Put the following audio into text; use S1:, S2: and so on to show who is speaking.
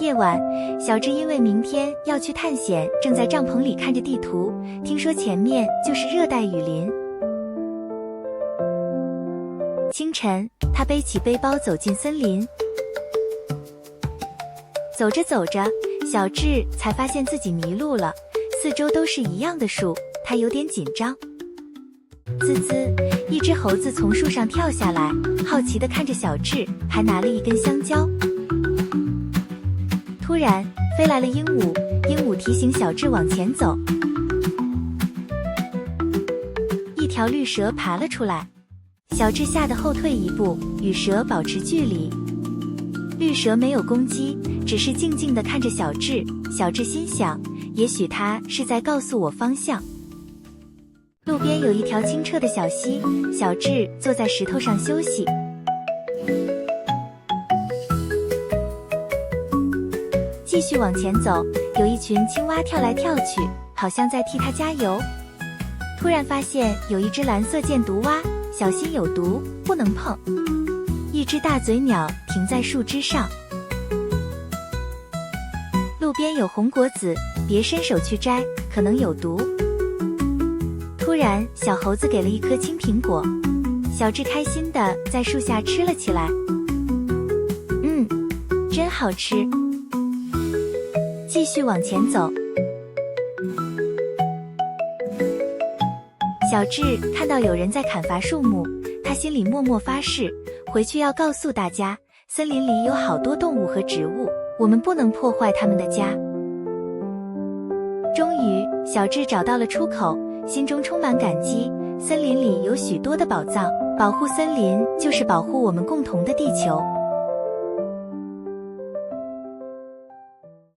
S1: 夜晚，小智因为明天要去探险，正在帐篷里看着地图，听说前面就是热带雨林。清晨，他背起背包走进森林。走着走着，小智才发现自己迷路了，四周都是一样的树，他有点紧张。滋滋，一只猴子从树上跳下来，好奇地看着小智，还拿了一根香蕉。突然，飞来了鹦鹉，鹦鹉提醒小智往前走。一条绿蛇爬了出来，小智吓得后退一步，与蛇保持距离。绿蛇没有攻击，只是静静地看着小智。小智心想，也许它是在告诉我方向。路边有一条清澈的小溪，小智坐在石头上休息。继续往前走，有一群青蛙跳来跳去，好像在替它加油。突然发现有一只蓝色箭毒蛙，小心有毒，不能碰。一只大嘴鸟停在树枝上。路边有红果子，别伸手去摘，可能有毒。突然，小猴子给了一颗青苹果，小智开心地在树下吃了起来。真好吃。继续往前走，小智看到有人在砍伐树木，他心里默默发誓，回去要告诉大家，森林里有好多动物和植物，我们不能破坏他们的家。终于，小智找到了出口，心中充满感激。森林里有许多的宝藏，保护森林就是保护我们共同的地球。